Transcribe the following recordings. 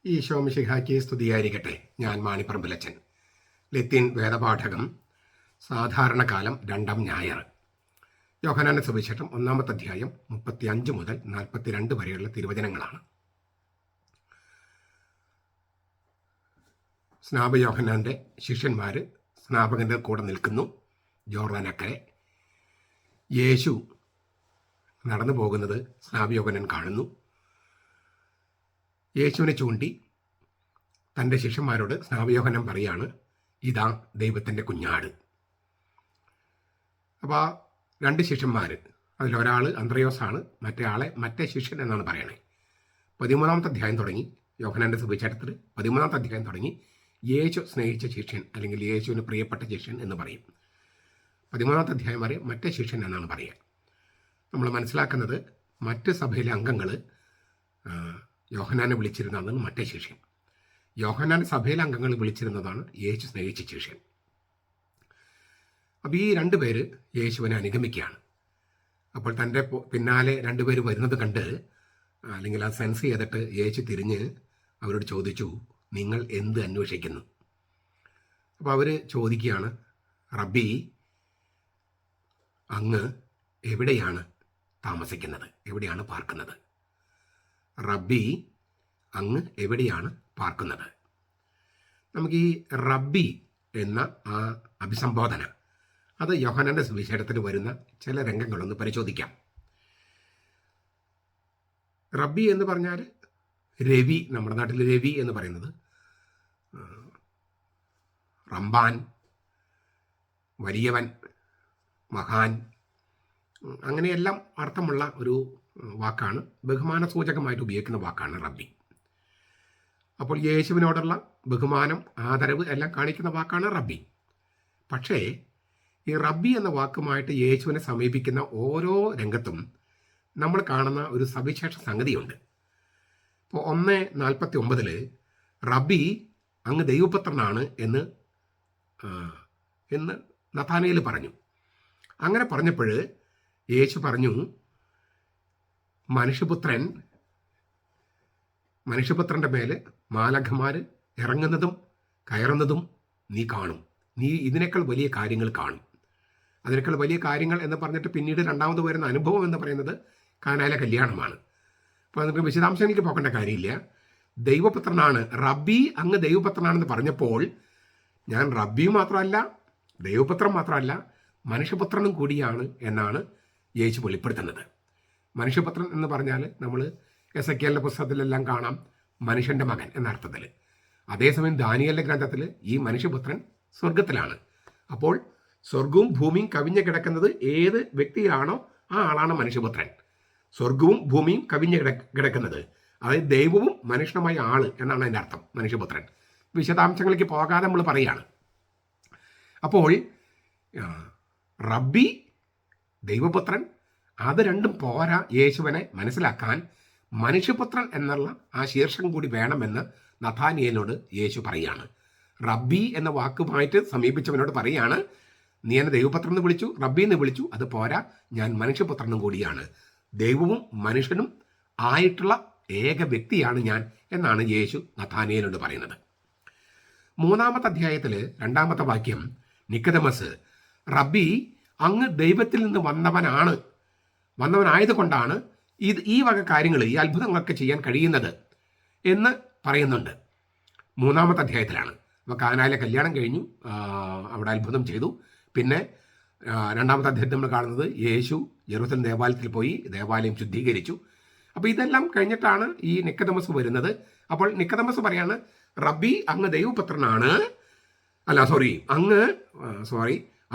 ഈശോ മിശിഹായ്ക്ക് സ്തുതിയായിരിക്കട്ടെ. ഞാൻ മാണിപ്പറമ്പിലച്ചൻ. ലത്തീൻ വേദപാഠകം സാധാരണകാലം 2-ാം ഞായർ. യോഹന്നാന്റെ സുവിശേഷം 1-ാമത്തെ അധ്യായം 35 മുതൽ 42 വരെയുള്ള തിരുവചനങ്ങളാണ്. സ്നാപക യോഹന്നാന്റെ ശിഷ്യന്മാർ സ്നാപകന്റെ കൂടെ നിൽക്കുന്നു. ജോർദാനക്കരെ യേശു നടന്നു പോകുന്നത് സ്നാപക യോഹന്നാൻ കാണുന്നു. യേശുവിനെ ചൂണ്ടി തൻ്റെ ശിഷ്യന്മാരോട് സ്നാപക യോഹന്നാൻ പറയാണ്, ഇതാ ദൈവത്തിൻ്റെ കുഞ്ഞാട്. അപ്പോൾ ആ 2 ശിഷ്യന്മാർ, അതിലൊരാൾ അന്ത്രയോസാണ്, മറ്റേ ശിഷ്യൻ എന്നാണ് പറയണേ. 13-ാമത്തെ അധ്യായം തുടങ്ങി, യോഹന്നാൻ്റെ സുവിശേഷത്തിൽ 13-ാമത്തെ അധ്യായം തുടങ്ങി യേശു സ്നേഹിച്ച ശിഷ്യൻ അല്ലെങ്കിൽ യേശുവിന് പ്രിയപ്പെട്ട ശിഷ്യൻ എന്ന് പറയും. 13-ാമത്തെ അധ്യായം വരെ മറ്റേ ശിഷ്യൻ എന്നാണ് പറയുക. നമ്മൾ മനസ്സിലാക്കുന്നത് മറ്റ് സഭയിലെ അംഗങ്ങൾ യോഹന്നാനെ വിളിച്ചിരുന്നതാണ് മറ്റേ ശിഷ്യൻ. യോഹന്നാൻ്റെ സഭയിലെ അംഗങ്ങൾ വിളിച്ചിരുന്നതാണ് യേശു സ്നേഹിച്ച ശിഷ്യൻ. അപ്പോൾ ഈ 2 പേര് യേശുവിനെ അനുഗമിക്കുകയാണ്. അപ്പോൾ തൻ്റെ പിന്നാലെ 2 പേര് വരുന്നത് കണ്ട് അല്ലെങ്കിൽ അത് സെൻസ് ചെയ്തിട്ട് യേശു തിരിഞ്ഞ് അവരോട് ചോദിച്ചു, നിങ്ങൾ എന്ത് അന്വേഷിക്കുന്നു? അപ്പോൾ അവർ ചോദിക്കുകയാണ്, റബ്ബി, അങ്ങ് എവിടെയാണ് താമസിക്കുന്നത്? എവിടെയാണ് പാർക്കുന്നത്? റബ്ബി, അങ്ങ് എവിടെയാണ് പാർക്കുന്നത്? നമുക്ക് ഈ റബ്ബി എന്ന ആ അഭിസംബോധന, അത് യോഹന്നാന്റെ സുവിശേഷത്തിൽ വരുന്ന ചില രംഗങ്ങളൊന്ന് പരിശോധിക്കാം. റബ്ബി എന്ന് പറഞ്ഞാൽ രവി, നമ്മുടെ നാട്ടിൽ രവി എന്ന് പറയുന്നത് റംബാൻ, വലിയവൻ, മഹാൻ, അങ്ങനെയെല്ലാം അർത്ഥമുള്ള ഒരു വാക്കാണ്. ബഹുമാന സൂചകമായിട്ട് ഉപയോഗിക്കുന്ന വാക്കാണ് റബ്ബി. അപ്പോൾ യേശുവിനോടുള്ള ബഹുമാനം, ആദരവ് എല്ലാം കാണിക്കുന്ന വാക്കാണ് റബ്ബി. പക്ഷേ ഈ റബ്ബി എന്ന വാക്കുമായിട്ട് യേശുവിനെ സമീപിക്കുന്ന ഓരോ രംഗത്തും നമ്മൾ കാണുന്ന ഒരു സവിശേഷ സംഗതിയുണ്ട്. ഇപ്പോൾ 1:49 റബ്ബി, അങ്ങ് ദൈവപുത്രനാണ് എന്ന് നഥാനയേൽ പറഞ്ഞു. അങ്ങനെ പറഞ്ഞപ്പോൾ യേശു പറഞ്ഞു, മനുഷ്യപുത്രൻ്റെ മേലെ മാലാഖമാർ ഇറങ്ങുന്നതും കയറുന്നതും നീ കാണും. നീ ഇതിനേക്കാൾ വലിയ കാര്യങ്ങൾ കാണും. അതിനേക്കാൾ വലിയ കാര്യങ്ങൾ എന്ന് പറഞ്ഞിട്ട് പിന്നീട് 2ാമത് വരുന്ന അനുഭവം എന്ന് പറയുന്നത് കാനായിലെ കല്യാണമാണ്. അപ്പോൾ നമുക്ക് വിശദാംശം എനിക്ക് പോകേണ്ട കാര്യമില്ല. ദൈവപുത്രനാണ് റബ്ബി, അങ്ങ് ദൈവപുത്രനാണെന്ന് പറഞ്ഞപ്പോൾ ഞാൻ റബ്ബി മാത്രമല്ല, ദൈവപുത്രൻ മാത്രമല്ല, മനുഷ്യപുത്രനും കൂടിയാണ് എന്നാണ് യേശു വെളിപ്പെടുത്തുന്നത്. മനുഷ്യപുത്രൻ എന്ന് പറഞ്ഞാൽ നമ്മൾ എസെക്കിയേലിന്റെ പുസ്തകത്തിലെല്ലാം കാണാം മനുഷ്യൻ്റെ മകൻ എന്ന അർത്ഥത്തിൽ. അതേസമയം ദാനിയേലിന്റെ ഗ്രന്ഥത്തിൽ ഈ മനുഷ്യപുത്രൻ സ്വർഗത്തിലാണ്. അപ്പോൾ സ്വർഗവും ഭൂമിയും കവിഞ്ഞ് കിടക്കുന്നത് ഏത് വ്യക്തിയാണോ ആ ആളാണ് മനുഷ്യപുത്രൻ. സ്വർഗവും ഭൂമിയും കവിഞ്ഞ് കിടക്കുന്നത്, അതായത് ദൈവവും മനുഷ്യനുമായ ആള് എന്നാണ് അതിൻ്റെ അർത്ഥം മനുഷ്യപുത്രൻ. വിശദാംശങ്ങളിലേക്ക് പോകാതെ നമ്മൾ പറയുകയാണ്. അപ്പോൾ റബ്ബി, ദൈവപുത്രൻ, അത് രണ്ടും പോരാ യേശുവിനെ മനസ്സിലാക്കാൻ. മനുഷ്യപുത്രൻ എന്നുള്ള ആ ശീർഷകം കൂടി വേണമെന്ന് നഥാനിയേലിനോട് യേശു പറയാണ്. റബ്ബി എന്ന വാക്കുമായിട്ട് സമീപിച്ചവനോട് പറയാണ്, നീ എന്നെ ദൈവപുത്രൻ എന്ന് വിളിച്ചു, റബ്ബി എന്ന് വിളിച്ചു, അത് പോരാ, ഞാൻ മനുഷ്യപുത്രനും കൂടിയാണ്, ദൈവവും മനുഷ്യനും ആയിട്ടുള്ള ഏക വ്യക്തിയാണ് ഞാൻ എന്നാണ് യേശു നഥാനിയേലിനോട് പറയുന്നത്. 3-ാമത്തെ അധ്യായത്തിൽ 2-ാമത്തെ വാക്യം, നിക്കോദെമസ്, റബ്ബി, അങ്ങ് ദൈവത്തിൽ നിന്ന് വന്നവനായതുകൊണ്ടാണ് ഈ വക കാര്യങ്ങൾ, ഈ അത്ഭുതങ്ങളൊക്കെ ചെയ്യാൻ കഴിയുന്നത് എന്ന് പറയുന്നുണ്ട്. 3-ാമത്തെ അധ്യായത്തിലാണ്. അപ്പോൾ കാനായിലെ കല്യാണം കഴിഞ്ഞു, അവിടെ അത്ഭുതം ചെയ്തു. പിന്നെ 2-ാമത്തെ അധ്യായത്തിൽ നമ്മൾ കാണുന്നത് യേശു ജെറുസലേം ദേവാലയത്തിൽ പോയി ദേവാലയം ശുദ്ധീകരിച്ചു. അപ്പോൾ ഇതെല്ലാം കഴിഞ്ഞിട്ടാണ് ഈ നിക്കോദെമസ് വരുന്നത്. അപ്പോൾ നിക്കോദെമസ് പറയാണ്, റബ്ബി, അങ്ങ് ദൈവപുത്രനാണ്,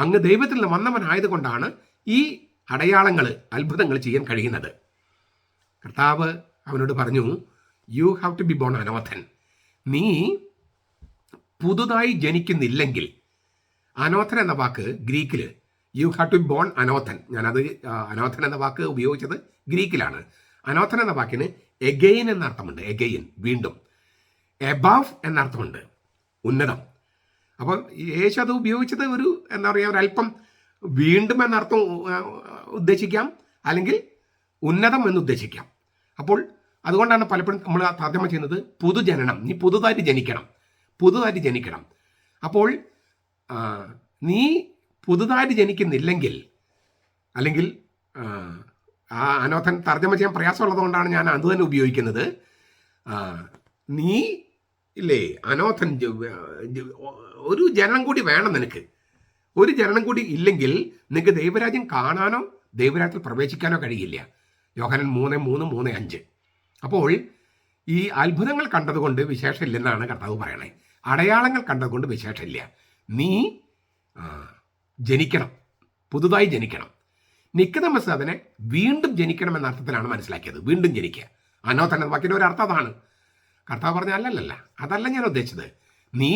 അങ്ങ് ദൈവത്തിൽ നിന്ന് വന്നവനായതുകൊണ്ടാണ് ഈ അടയാളങ്ങൾ, അത്ഭുതങ്ങൾ ചെയ്യാൻ കഴിയുന്നത്. കർത്താവ് അവനോട് പറഞ്ഞു, you have to be born anothen. നീ പുതുതായി ജനിക്കുന്നില്ലെങ്കിൽ, അനോഥൻ എന്ന വാക്ക് ഗ്രീക്കിൽ, you have to be born anothen, ഞാനത് അനോഥൻ എന്ന വാക്ക് ഉപയോഗിച്ചത് ഗ്രീക്കിലാണ്. അനോഥൻ എന്ന വാക്കിന് എഗെയിൻ എന്ന അർത്ഥമുണ്ട്, എഗെയിൻ, വീണ്ടും. എബാവ് എന്നർത്ഥമുണ്ട്, ഉന്നതം. അപ്പോൾ യേശു അത് ഉപയോഗിച്ചത് ഒരല്പം വീണ്ടും എന്നർത്ഥം ഉദ്ദേശിക്കാം, അല്ലെങ്കിൽ ഉന്നതം എന്ന് ഉദ്ദേശിക്കാം. അപ്പോൾ അതുകൊണ്ടാണ് പലപ്പോഴും നമ്മൾ തർജ്ജമ ചെയ്യുന്നത് പുതുജനനം, നീ പുതുതായിട്ട് ജനിക്കണം, പുതുതായിട്ട് ജനിക്കണം. അപ്പോൾ നീ പുതുതായിട്ട് ജനിക്കുന്നില്ലെങ്കിൽ, അല്ലെങ്കിൽ ആ അനോഥൻ തർജ്ജമ ചെയ്യാൻ പ്രയാസമുള്ളതുകൊണ്ടാണ് ഞാൻ അത് തന്നെ ഉപയോഗിക്കുന്നത്. നീ ഇല്ലേ അനോഥൻ, ഒരു ജനനം കൂടി വേണം നിനക്ക്. ഒരു ജനനം കൂടി ഇല്ലെങ്കിൽ നിനക്ക് ദൈവരാജ്യം കാണാനോ ദൈവരാജ്യത്തിൽ പ്രവേശിക്കാനോ കഴിയില്ല. യോഹന്നാൻ 3:3-3:5. അപ്പോൾ ഈ അത്ഭുതങ്ങൾ കണ്ടതുകൊണ്ട് വിശേഷമില്ലെന്നാണ് കർത്താവ് പറയണേ. അടയാളങ്ങൾ കണ്ടതുകൊണ്ട് വിശേഷമില്ല. നീ ജനിക്കണം, പുതുതായി ജനിക്കണം. നിക്കോദെമസ് അതിനെ വീണ്ടും ജനിക്കണം എന്ന അർത്ഥത്തിലാണ് മനസ്സിലാക്കിയത്. വീണ്ടും ജനിക്കുക, അനോഥൻ എന്ന വാക്കിൻ്റെ ഒരു അർത്ഥം അതാണ്. കർത്താവ് പറഞ്ഞ അല്ലല്ല, അതല്ല ഞാൻ ഉദ്ദേശിച്ചത്. നീ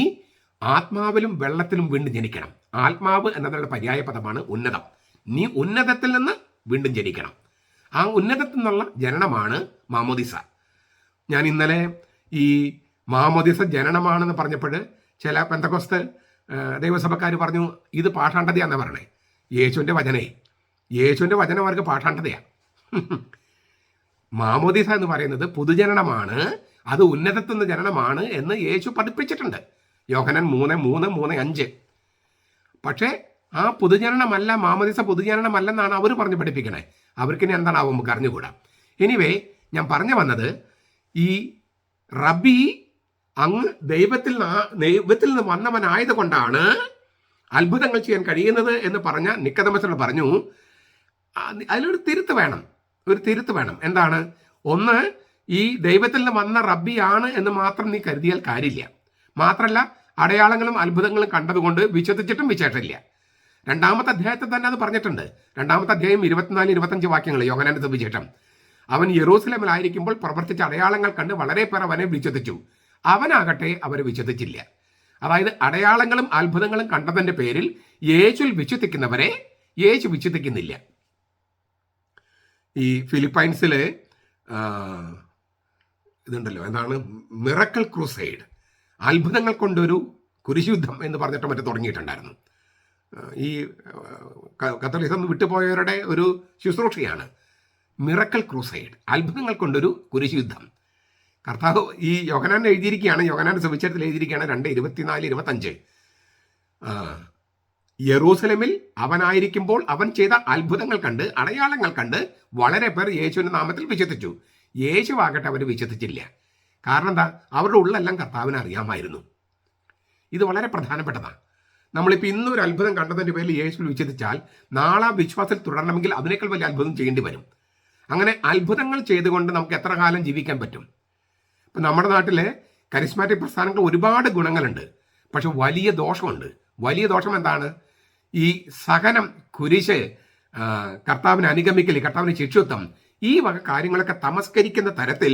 ആത്മാവിലും വെള്ളത്തിലും വീണ്ടും ജനിക്കണം. ആത്മാവ് എന്നതിനുള്ള പര്യായ പദമാണ് ഉന്നതം. നീ ഉന്നതത്തിൽ നിന്ന് വീണ്ടും ജനിക്കണം. ആ ഉന്നതത്തിൽ നിന്നുള്ള ജനനമാണ് മാമോദിസ. ഞാൻ ഇന്നലെ ഈ മാമോദിസ ജനനമാണെന്ന് പറഞ്ഞപ്പോൾ ചില പെന്തക്കോസ്ത് ദൈവസഭക്കാർ പറഞ്ഞു ഇത് പാഷാണ്ഡതയാണെന്ന് പറയണേ. യേശുവിൻ്റെ വചനം അവർക്ക് പാഷാണ്ഡതയാണ്. മാമോദിസ എന്ന് പറയുന്നത് പുതുജനനമാണ്, അത് ഉന്നതത്തിൽ നിന്ന് ജനനമാണ് എന്ന് യേശു പഠിപ്പിച്ചിട്ടുണ്ട്. യോഹന്നാൻ 3:3-3:5. പക്ഷേ ആ പുതുജനനമല്ല, മാമോദിസ പുതുജനനമല്ലെന്നാണ് അവർ പറഞ്ഞ് പഠിപ്പിക്കണേ. അവർക്കിനി എന്താണാവും നമുക്ക് അറിഞ്ഞുകൂടാ. എനിവേ, ഞാൻ പറഞ്ഞു വന്നത്, ഈ റബ്ബി അങ്ങ് ദൈവത്തിൽ നിന്ന് വന്നവനായത് കൊണ്ടാണ് അത്ഭുതങ്ങൾ ചെയ്യാൻ കഴിയുന്നത് എന്ന് പറഞ്ഞ നിക്കോദെമസിനോട് പറഞ്ഞു, അതിലൊരു തിരുത്ത് വേണം. എന്താണ്? ഒന്ന്, ഈ ദൈവത്തിൽ നിന്ന് വന്ന റബ്ബിയാണ് എന്ന് മാത്രം നീ കരുതിയാൽ കാര്യമില്ല. മാത്രമല്ല, അടയാളങ്ങളും അത്ഭുതങ്ങളും കണ്ടതുകൊണ്ട് വിശ്വസിച്ചിട്ടും വിശേഷമില്ല. 2-ാമത്തെ അധ്യായത്തിൽ തന്നെ അത് പറഞ്ഞിട്ടുണ്ട്. 2-ാമത്തെ അധ്യായം 24-25 വാക്യങ്ങൾ യോഹന്നാന്റെ സുവിശേഷം. അവൻ യെരൂശലേമിലായിരിക്കുമ്പോൾ പ്രവർത്തിച്ച അടയാളങ്ങൾ കണ്ട് വളരെ പേർ അവനെ വിശ്വസിച്ചു. അവനാകട്ടെ അവരെ വിശ്വസിച്ചില്ല. അതായത് അടയാളങ്ങളും അത്ഭുതങ്ങളും കണ്ടതിന്റെ പേരിൽ യേശുവിൽ വിശ്വസിക്കുന്നവരെ യേശു വിശ്വസിക്കുന്നില്ല. ഈ ഫിലിപ്പൈൻസിൽ ഇതുണ്ടല്ലോ, എന്താണ്, മിറക്കിൾ ക്രൂസൈഡ്, അത്ഭുതങ്ങൾ കൊണ്ടൊരു കുരിശുയുദ്ധം എന്ന് പറഞ്ഞിട്ട് മറ്റു തുടങ്ങിയിട്ടുണ്ടായിരുന്നു. ഈ കത്തോലിസം വിട്ടുപോയവരുടെ ഒരു ശുശ്രൂഷയാണ് മിറക്കിൾ ക്രൂസൈഡ്, അത്ഭുതങ്ങൾ കൊണ്ടൊരു കുരിശുയുദ്ധം. കർത്താവ് ഈ യോഹന്നാൻ എഴുതിയിരിക്കുകയാണ്, യോഹന്നാന്റെ സുവിശേഷത്തിൽ എഴുതിയിരിക്കുകയാണ് 2:24-25. യെരൂശലേമിൽ അവനായിരിക്കുമ്പോൾ അവൻ ചെയ്ത അത്ഭുതങ്ങൾ കണ്ട്, അടയാളങ്ങൾ കണ്ട് വളരെ പേർ യേശുവിൻ്റെ നാമത്തിൽ വിശ്വസിച്ചു. യേശുവാകട്ടെ അവർ വിശ്വസിച്ചില്ല. കാരണം എന്താ? അവരുടെ ഉള്ളെല്ലാം കർത്താവിനെ അറിയാമായിരുന്നു. ഇത് വളരെ പ്രധാനപ്പെട്ടതാണ്. നമ്മളിപ്പോൾ ഇന്നൊരു അത്ഭുതം കണ്ടതിൻ്റെ പേരിൽ യേശുവിൽ വിശ്വസിച്ചാൽ നാളെ വിശ്വാസത്തിൽ തുടരണമെങ്കിൽ അതിനേക്കാൾ വലിയ അത്ഭുതം ചെയ്യേണ്ടി വരും. അങ്ങനെ അത്ഭുതങ്ങൾ ചെയ്തുകൊണ്ട് നമുക്ക് എത്ര കാലം ജീവിക്കാൻ പറ്റും? ഇപ്പം നമ്മുടെ നാട്ടിലെ കരിസ്മാറ്റിക് പ്രസ്ഥാനങ്ങൾ ഒരുപാട് ഗുണങ്ങളുണ്ട്, പക്ഷെ വലിയ ദോഷമുണ്ട്. വലിയ ദോഷം എന്താണ്? ഈ സഹനം, കുരിശ്, കർത്താവിനെ അനുഗമിക്കൽ, കർത്താവിന് ശിഷ്യത്വം, ഈ വക കാര്യങ്ങളൊക്കെ തമസ്കരിക്കുന്ന തരത്തിൽ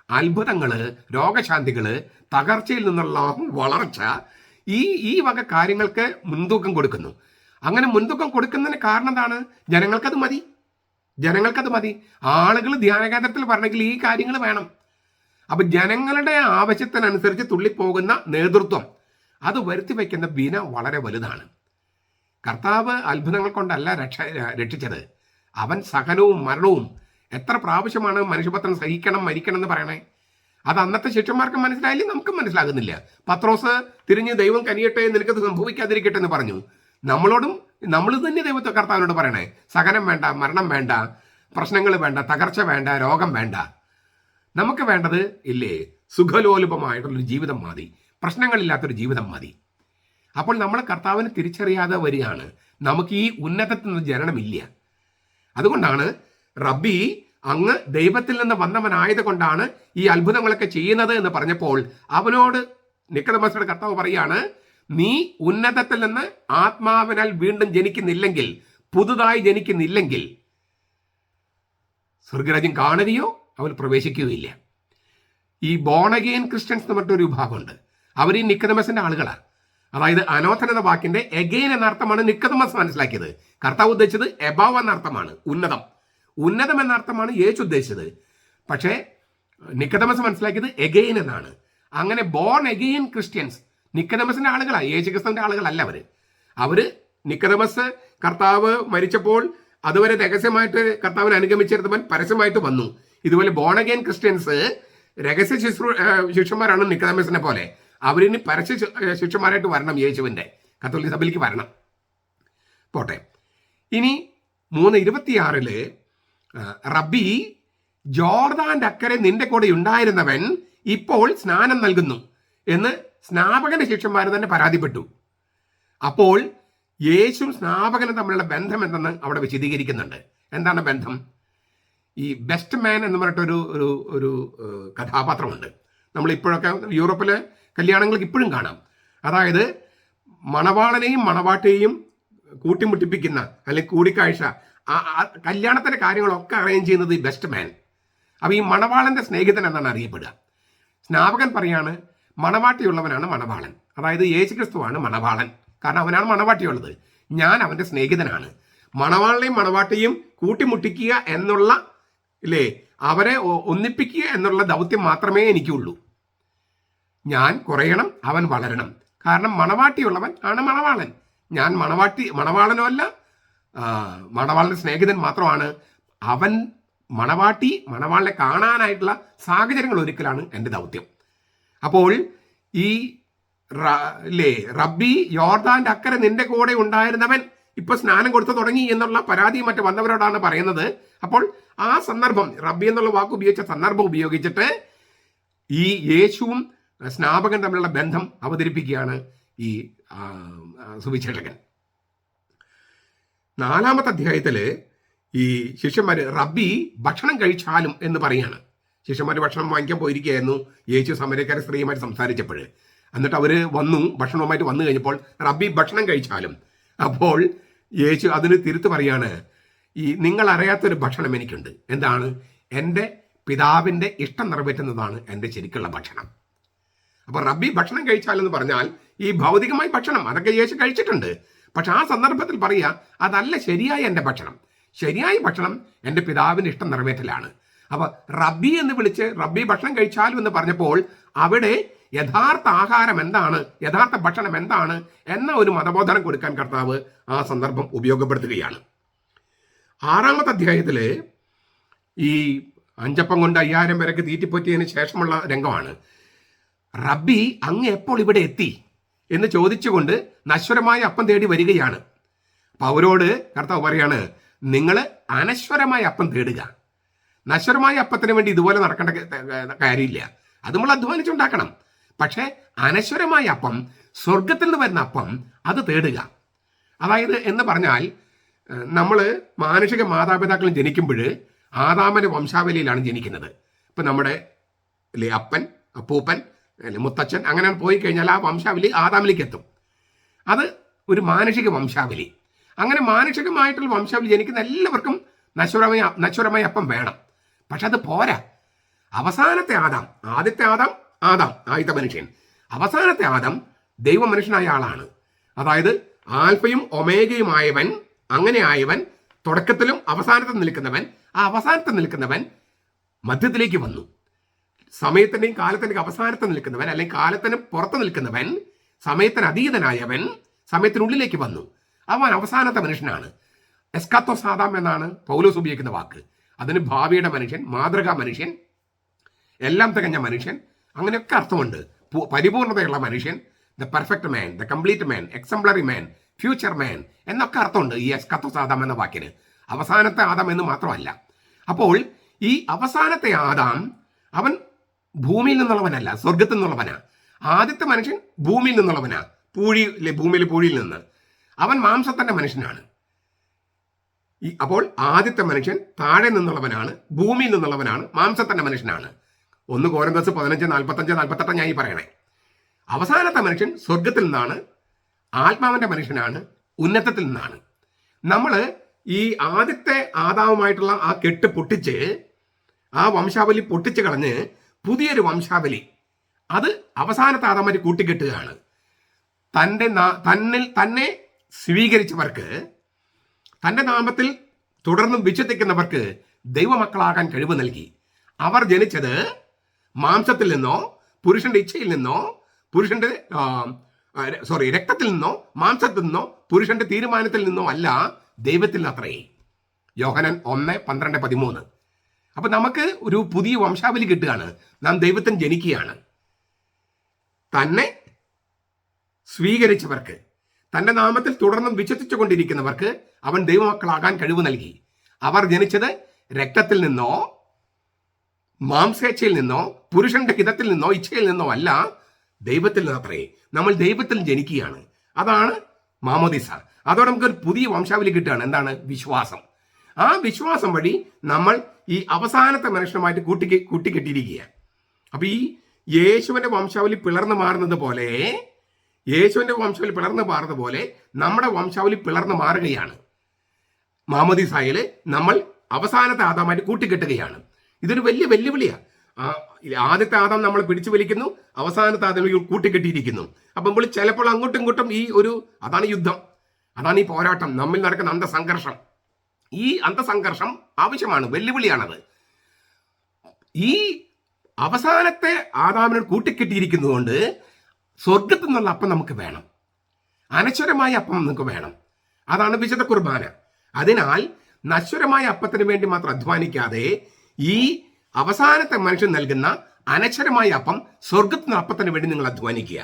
അത്ഭുതങ്ങൾ, രോഗശാന്തികൾ, തകർച്ചയിൽ നിന്നുള്ള വളർച്ച, ഈ വക കാര്യങ്ങൾക്ക് മുൻതൂക്കം കൊടുക്കുന്നു. അങ്ങനെ മുൻതൂക്കം കൊടുക്കുന്നതിന് കാരണം എന്താണ്? ജനങ്ങൾക്കത് മതി. ആളുകൾ ധ്യാനകേന്ദ്രത്തിൽ വരണമെങ്കിൽ ഈ കാര്യങ്ങൾ വേണം. അപ്പം ജനങ്ങളുടെ ആവശ്യത്തിനനുസരിച്ച് തുള്ളിപ്പോകുന്ന നേതൃത്വം, അത് വരുത്തി വയ്ക്കുന്ന വിന വളരെ വലുതാണ്. കർത്താവ് അത്ഭുതങ്ങൾ കൊണ്ടല്ല രക്ഷിച്ചത്. അവൻ സഹനവും മരണവും എത്ര പ്രാവശ്യമാണ് മനുഷ്യപുത്രൻ സഹിക്കണം, മരിക്കണം എന്ന് പറയണേ. അത് അന്നത്തെ ശിഷ്യന്മാർക്ക് മനസ്സിലായില്ലേ? നമുക്കും മനസ്സിലാകുന്നില്ല. പത്രോസ് തിരിഞ്ഞ് ദൈവം കനിയട്ടെ, നിനക്കത് സംഭവിക്കാതിരിക്കട്ടെ എന്ന് പറഞ്ഞു. നമ്മൾ തന്നെ ദൈവത്തെ കർത്താവിനോട് പറയണേ, സഹനം വേണ്ട, മരണം വേണ്ട, പ്രശ്നങ്ങൾ വേണ്ട, തകർച്ച വേണ്ട, രോഗം വേണ്ട. നമുക്ക് വേണ്ടത് ഇല്ലേ, സുഖലോലുപമായിട്ടുള്ളൊരു ജീവിതം മതി, പ്രശ്നങ്ങളില്ലാത്തൊരു ജീവിതം മതി. അപ്പോൾ നമ്മൾ കർത്താവിനെ തിരിച്ചറിയാതെ വരികയാണ്. നമുക്ക് ഈ ഉന്നതത്തിൽ നിന്ന് ജനനമില്ല. അതുകൊണ്ടാണ് റബ്ബി അങ്ങ് ദൈവത്തിൽ നിന്ന് വന്നവനായത് കൊണ്ടാണ് ഈ അത്ഭുതങ്ങളൊക്കെ ചെയ്യുന്നത് എന്ന് പറഞ്ഞപ്പോൾ അവനോട് നിക്കോദെമസിന്റെ കർത്താവ് പറയാണ്, നീ ഉന്നതത്തിൽ നിന്ന് ആത്മാവിനാൽ വീണ്ടും ജനിക്കുന്നില്ലെങ്കിൽ, പുതുതായി ജനിക്കുന്നില്ലെങ്കിൽ സ്വർഗരാജ്യം കാണുകയോ അവൻ പ്രവേശിക്കുകയില്ല. ഈ ബോൺ അഗെയിൻ ക്രിസ്ത്യൻസ് എന്ന് പറഞ്ഞൊരു വിഭാഗമുണ്ട്. അവർ ഈ നിക്കോദെമസിന്റെ ആളുകളാണ്. അതായത് അനോഥൻ എന്ന വാക്കിന്റെ എഗെയിൻ എന്ന അർത്ഥമാണ് നിക്കോദെമസ് മനസ്സിലാക്കിയത്. കർത്താവ് ഉദ്ദേശിച്ചത് എബവ് എന്ന അർത്ഥമാണ്, ഉന്നതം എന്ന അർത്ഥമാണ് യേശു ഉദ്ദേശിച്ചത്. പക്ഷേ നിക്കോദെമസ് മനസ്സിലാക്കിയത് എഗെയിൻ എന്നാണ്. അങ്ങനെ ബോൺ അഗെയിൻ ക്രിസ്ത്യൻസ് നിക്കോദെമസിന്റെ ആളുകളാണ്, യേശു ക്രിസ്തുവിന്റെ ആളുകളല്ല. അവര് നിക്കോദെമസ് കർത്താവ് മരിച്ചപ്പോൾ അതുവരെ രഹസ്യമായിട്ട് കർത്താവിനെ അനുഗമിച്ചിരുന്നവൻ പരസ്യമായിട്ട് വന്നു. ഇതുപോലെ ബോൺ അഗെയിൻ ക്രിസ്ത്യൻസ് രഹസ്യ ശിഷ്യന്മാരാണ് നിക്കോദെമസിനെ പോലെ. അവരിനി പരസ്യ ശിഷ്യന്മാരായിട്ട് വരണം, യേശുവിൻ്റെ കത്തോലിക്ക സഭയിലേക്ക് വരണം. പോട്ടെ. ഇനി 3:26 റബ്ബി, ജോർദാന്റെ അക്കരെ നിന്റെ കൂടെ ഉണ്ടായിരുന്നവൻ ഇപ്പോൾ സ്നാനം നൽകുന്നു എന്ന് സ്നാപകന്റെ ശിഷ്യന്മാർ തന്നെ പരാതിപ്പെട്ടു. അപ്പോൾ യേശുവും സ്നാപകനും തമ്മിലുള്ള ബന്ധം എന്തെന്ന് അവിടെ വിശദീകരിക്കുന്നുണ്ട്. എന്താണ് ബന്ധം? ഈ ബെസ്റ്റ് മാൻ എന്ന് പറഞ്ഞിട്ടൊരു ഒരു ഒരു കഥാപാത്രമുണ്ട്. നമ്മളിപ്പോഴൊക്കെ യൂറോപ്പിലെ കല്യാണങ്ങൾക്ക് ഇപ്പോഴും കാണാം. അതായത് മണവാളനെയും മണവാട്ടിയെയും കൂട്ടിമുട്ടിപ്പിക്കുന്ന അല്ലെങ്കിൽ കൂടിക്കാഴ്ച, കല്യാണത്തിൻ്റെ കാര്യങ്ങളൊക്കെ അറേഞ്ച് ചെയ്യുന്നത് ഈ ബെസ്റ്റ് മാൻ. അപ്പോൾ ഈ മണവാളൻ്റെ സ്നേഹിതൻ എന്നാണ് അറിയപ്പെടുക. സ്നാപകൻ പറയാണ് മണവാട്ടിയുള്ളവനാണ് മണവാളൻ, അതായത് യേശുക്രിസ്തുവാണ് മണവാളൻ, കാരണം അവനാണ് മണവാട്ടിയുള്ളത്, ഞാൻ അവൻ്റെ സ്നേഹിതനാണ്. മണവാളനെയും മണവാട്ടിയും കൂട്ടിമുട്ടിക്കുക എന്നുള്ള അവരെ ഒന്നിപ്പിക്കുക എന്നുള്ള ദൗത്യം മാത്രമേ എനിക്കുള്ളൂ. ഞാൻ കുറയണം, അവൻ വളരണം. കാരണം മണവാട്ടിയുള്ളവൻ ആണ് മണവാളൻ. ഞാൻ മണവാളനോ അല്ല, മണവാളൻ്റെ സ്നേഹിതൻ മാത്രമാണ്. അവൻ മണവാളനെ കാണാനായിട്ടുള്ള സാഹചര്യങ്ങൾ ഒരുക്കലാണ് എൻ്റെ ദൗത്യം. അപ്പോൾ ഈ റബ്ബി, യോർദാന്റെ അക്കരെ നിന്റെ കൂടെ ഉണ്ടായിരുന്നവൻ ഇപ്പൊ സ്നാനം കൊടുത്തു തുടങ്ങി എന്നുള്ള പരാതി മറ്റു വന്നവരോടാണ് പറയുന്നത്. അപ്പോൾ ആ സന്ദർഭം, റബ്ബി എന്നുള്ള വാക്ക് ഉപയോഗിച്ച സന്ദർഭം ഉപയോഗിച്ചിട്ട് ഈ യേശുവും സ്നാപകൻ തമ്മിലുള്ള ബന്ധം അവതരിപ്പിക്കുകയാണ് ഈ സുവിശേഷകൻ. 4-ാമത്തെ അധ്യായത്തില് ഈ ശിഷ്യന്മാർ റബ്ബി ഭക്ഷണം കഴിച്ചാലും എന്ന് പറയാണ്. ശിഷ്യന്മാർ ഭക്ഷണം വാങ്ങിക്കാൻ പോയിരിക്കുകയായിരുന്നു യേശു സമരക്കാര സ്ത്രീയുമായിട്ട് സംസാരിച്ചപ്പോൾ. എന്നിട്ട് അവർ ഭക്ഷണവുമായിട്ട് വന്നു കഴിഞ്ഞപ്പോൾ റബ്ബി ഭക്ഷണം കഴിച്ചാലും. അപ്പോൾ യേശു അതിന് തിരുത്ത് പറയാണ്, ഈ നിങ്ങൾ അറിയാത്തൊരു ഭക്ഷണം എനിക്കുണ്ട്. എന്താണ്? എൻ്റെ പിതാവിൻ്റെ ഇഷ്ടം നിറവേറ്റുന്നതാണ് എൻ്റെ ശരിക്കുള്ള ഭക്ഷണം. അപ്പോൾ റബ്ബി ഭക്ഷണം കഴിച്ചാലെന്ന് പറഞ്ഞാൽ ഈ ഭൗതികമായ ഭക്ഷണം അതൊക്കെ യേശു കഴിച്ചിട്ടുണ്ട്. പക്ഷെ ആ സന്ദർഭത്തിൽ പറയുക, അതല്ല ശരിയായ എൻ്റെ ഭക്ഷണം. ശരിയായ ഭക്ഷണം എൻ്റെ പിതാവിൻ്റെ ഇഷ്ടം നിറവേറ്റലാണ്. അപ്പോൾ റബ്ബി എന്ന് വിളിച്ച് റബ്ബി ഭക്ഷണം കഴിച്ചാലും എന്ന് പറഞ്ഞപ്പോൾ അവിടെ യഥാർത്ഥ ആഹാരം എന്താണ്, യഥാർത്ഥ ഭക്ഷണം എന്താണ് എന്ന ഒരു മതബോധനം കൊടുക്കാൻ കർത്താവ് ആ സന്ദർഭം ഉപയോഗപ്പെടുത്തുകയാണ്. 6-ാമത്തെ അധ്യായത്തിൽ ഈ 5 അപ്പം കൊണ്ട് 5000 പേരൊക്കെ തീറ്റിപ്പൊറ്റിയതിന് ശേഷമുള്ള രംഗമാണ്. റബ്ബി അങ്ങ് എപ്പോൾ ഇവിടെ എത്തി എന്ന് ചോദിച്ചുകൊണ്ട് നശ്വരമായ അപ്പം തേടി വരികയാണ്. അപ്പം അവരോട് കർത്താവ് പറയാണ്, നിങ്ങൾ അനശ്വരമായ അപ്പം തേടുക. നശ്വരമായ അപ്പത്തിന് വേണ്ടി ഇതുപോലെ നടക്കേണ്ട കാര്യമില്ല. അത് നമ്മൾ അധ്വാനിച്ചുണ്ടാക്കണം. പക്ഷേ അനശ്വരമായ അപ്പം, സ്വർഗത്തിൽ നിന്ന് വരുന്ന അപ്പം, അത് തേടുക. അതായത് എന്ന് പറഞ്ഞാൽ നമ്മൾ മാനുഷിക മാതാപിതാക്കളും ജനിക്കുമ്പോൾ ആദാമിൻ്റെ വംശാവലിയിലാണ് ജനിക്കുന്നത്. ഇപ്പം നമ്മുടെ അപ്പൻ, അപ്പൂപ്പൻ, മുത്തച്ഛൻ അങ്ങനെ പോയി കഴിഞ്ഞാൽ ആ വംശാവലി ആദാമിലേക്ക് എത്തും. അത് ഒരു മാനുഷിക വംശാവലി. അങ്ങനെ മാനുഷികമായിട്ടുള്ള വംശാവലി ജനിക്കുന്ന എല്ലാവർക്കും നശ്വരമായ അപ്പം വേണം. പക്ഷെ അത് പോരാ. അവസാനത്തെ ആദാം, ആദ്യത്തെ മനുഷ്യൻ, അവസാനത്തെ ആദാം ദൈവ മനുഷ്യനായ ആളാണ്. അതായത് ആൽഫയും ഒമേഗയുമായവൻ, അങ്ങനെ ആയവൻ, തുടക്കത്തിലും അവസാനത്തിൽ നിൽക്കുന്നവൻ. ആ അവസാനത്തിൽ നിൽക്കുന്നവൻ മധ്യത്തിലേക്ക് വന്നു. സമയത്തിൻ്റെയും കാലത്തിൻ്റെയും അവസാനത്തിൽ നിൽക്കുന്നവൻ, അല്ലെങ്കിൽ കാലത്തിന് പുറത്ത് നിൽക്കുന്നവൻ, സമയത്തിന് അതീതനായവൻ സമയത്തിനുള്ളിലേക്ക് വന്നു. അവൻ അവസാനത്തെ മനുഷ്യനാണ്. എസ്കാത്തോസ് ആദാം എന്നാണ് പൗലോസ് ഉപയോഗിക്കുന്ന വാക്ക്. അതിന് ഭാവിയുടെ മനുഷ്യൻ, മാതൃകാ മനുഷ്യൻ, എല്ലാം തികഞ്ഞ മനുഷ്യൻ, അങ്ങനെയൊക്കെ അർത്ഥമുണ്ട്. പരിപൂർണതയുള്ള മനുഷ്യൻ, the perfect man, the complete man, exemplary man, future man എന്നൊക്കെ അർത്ഥമുണ്ട് ഈ എസ്കാത്തോസ് ആദാം എന്ന വാക്കിന്. അവസാനത്തെ ആദാം എന്ന് മാത്രമല്ല. അപ്പോൾ ഈ അവസാനത്തെ ആദാം അവൻ ഭൂമിയിൽ നിന്നുള്ളവനല്ല, സ്വർഗത്തിൽ നിന്നുള്ളവനാ. ആദ്യത്തെ മനുഷ്യൻ ഭൂമിയിൽ നിന്നുള്ളവനാ, ഭൂമിയിലെ പൂഴിയിൽ നിന്ന്. അവൻ മാംസത്തിന്റെ മനുഷ്യനാണ്. അപ്പോൾ ആദ്യത്തെ മനുഷ്യൻ താഴെ നിന്നുള്ളവനാണ്, ഭൂമിയിൽ നിന്നുള്ളവനാണ്, മാംസത്തിന്റെ മനുഷ്യനാണ്. 1 Corinthians 15:45-48 ഞാൻ ഈ പറയണേ. അവസാനത്തെ മനുഷ്യൻ സ്വർഗത്തിൽ നിന്നാണ്, ആത്മാവിന്റെ മനുഷ്യനാണ്, ഉന്നതത്തിൽ നിന്നാണ്. നമ്മൾ ഈ ആദ്യത്തെ ആദാവുമായിട്ടുള്ള ആ കെട്ട് പൊട്ടിച്ച്, ആ വംശാവലി പൊട്ടിച്ച് കളഞ്ഞ് പുതിയൊരു വംശാവലി, അത് അവസാനത്തെ ആദാമായിട്ട് കൂട്ടിക്കെട്ടുകയാണ്. തന്നെ സ്വീകരിച്ചവർക്ക്, തൻ്റെ നാമത്തിൽ തുടർന്നും വിശ്വസിക്കുന്നവർക്ക് ദൈവമക്കളാകാൻ കഴിവ് നൽകി. അവർ ജനിച്ചത് മാംസത്തിൽ നിന്നോ, പുരുഷന്റെ ഇച്ഛയിൽ നിന്നോ, രക്തത്തിൽ നിന്നോ, മാംസത്തിൽ നിന്നോ, പുരുഷന്റെ തീരുമാനത്തിൽ നിന്നോ അല്ല, ദൈവത്തിൽ അത്രേ. യോഹന്നാൻ 1:12-13. അപ്പൊ നമുക്ക് ഒരു പുതിയ വംശാവലി കിട്ടുകയാണ്. നാം ദൈവത്തിന് ജനിക്കുകയാണ്. തന്നെ സ്വീകരിച്ചവർക്ക്, തന്റെ നാമത്തിൽ തുടർന്നും വിശ്വസിച്ചു കൊണ്ടിരിക്കുന്നവർക്ക് അവൻ ദൈവമക്കളാകാൻ കഴിവ് നൽകി. അവർ ജനിച്ചത് രക്തത്തിൽ നിന്നോ മാംസേച്ഛയിൽ നിന്നോ പുരുഷന്റെ ഹിതത്തിൽ നിന്നോ ഇച്ഛയിൽ നിന്നോ അല്ല, ദൈവത്തിൽ നിന്നത്രേ. നമ്മൾ ദൈവത്തിൽ ജനിക്കുകയാണ്. അതാണ് മാമോദിസ. അതോടെ നമുക്കൊരു പുതിയ വംശാവലി കിട്ടുകയാണ്. എന്താണ്? വിശ്വാസം. ആ വിശ്വാസം വഴി നമ്മൾ ഈ അവസാനത്തെ മനുഷ്യനുമായിട്ട് കൂട്ടിക്കെട്ടിയിരിക്കുകയാണ്. അപ്പൊ ഈ യേശുവിന്റെ വംശാവലി പിളർന്നു മാറുന്നത് പോലെ, നമ്മുടെ വംശാവലി പിളർന്നു മാറുകയാണ്. മാമോദിസായില് നമ്മൾ അവസാനത്തെ ആദാമായിട്ട് കൂട്ടിക്കെട്ടുകയാണ്. ഇതൊരു വലിയ വെല്ലുവിളിയാണ്. ആദ്യത്തെ ആദാം നമ്മൾ പിടിച്ചു വലിക്കുന്നു, അവസാനത്തെ ആദാം കൂട്ടിക്കെട്ടിയിരിക്കുന്നു. അപ്പം ചിലപ്പോൾ അങ്ങോട്ടും ഇങ്ങോട്ടും അതാണ് യുദ്ധം, അതാണ് ഈ പോരാട്ടം, നമ്മിൽ നടക്കുന്ന അന്തസംഘർഷം. ഈ അന്തസംഘർഷം ആവശ്യമാണ്, വെല്ലുവിളിയാണത്. ഈ അവസാനത്തെ ആദാമിനോട് കൂട്ടിക്കെട്ടിയിരിക്കുന്നതുകൊണ്ട് സ്വർഗത്തിൽ നിന്നുള്ള അപ്പം നമുക്ക് വേണം, അനശ്വരമായ അപ്പം നമുക്ക് വേണം. അതാണ് വിശുദ്ധ കുർബാന. അതിനാൽ നശ്വരമായ അപ്പത്തിന് വേണ്ടി മാത്രം അധ്വാനിക്കാതെ ഈ അവസാനത്തെ മനുഷ്യൻ നൽകുന്ന അനശ്വരമായ അപ്പം, സ്വർഗത്തിന് അപ്പത്തിന് വേണ്ടി നിങ്ങൾ അധ്വാനിക്കുക.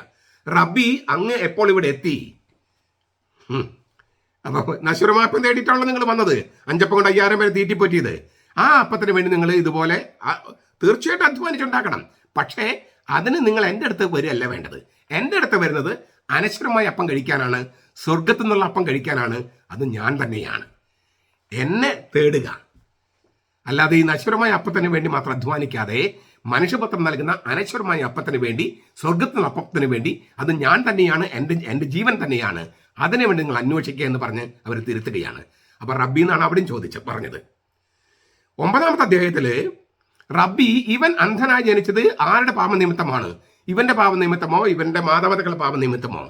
റബ്ബി അങ്ങ് എപ്പോൾ ഇവിടെ എത്തി? അപ്പൊ നശ്വരമായ അപ്പം തേടിയിട്ടാണല്ലോ നിങ്ങൾ വന്നത്, 5 അപ്പം കൊണ്ട് 5000 പേരെ തീറ്റിപ്പറ്റിയത്. ആ അപ്പത്തിന് വേണ്ടി നിങ്ങൾ ഇതുപോലെ തീർച്ചയായിട്ടും അധ്വാനിച്ചുണ്ടാക്കണം. പക്ഷേ അതിന് നിങ്ങൾ എൻ്റെ അടുത്ത് വരികയല്ല വേണ്ടത്. എൻ്റെ അടുത്ത് വരുന്നത് അനശ്വരമായ അപ്പം കഴിക്കാനാണ്, സ്വർഗത്തു നിന്നുള്ള അപ്പം കഴിക്കാനാണ്. അത് ഞാൻ തന്നെയാണ്. എന്നെ തേടുക, അല്ലാതെ ഈ നശ്വരമായ അപ്പത്തിന് വേണ്ടി മാത്രം അധ്വാനിക്കാതെ മനുഷ്യപത്രം നൽകുന്ന അനശ്വരമായ അപ്പത്തിന് വേണ്ടി, സ്വർഗത്തിനുള്ള അപ്പത്തിന് വേണ്ടി അത് ഞാൻ തന്നെയാണ്, എൻ്റെ ജീവൻ തന്നെയാണ്, അതിനു വേണ്ടി നിങ്ങൾ അന്വേഷിക്കുക എന്ന് പറഞ്ഞ് അവർ തിരുത്തുകയാണ്. അപ്പൊ റബ്ബി എന്നാണ് അവിടെയും പറഞ്ഞത്. 9-ാമത്തെ അധ്യായത്തില് റബ്ബി ഇവൻ അന്ധനായി ജനിച്ചത് ആരുടെ പാപനിമിത്തമാണ്? ഇവന്റെ പാപനിമിത്തമോ ഇവന്റെ മാതാപിതാക്കളുടെ പാപനിമിത്തമോ?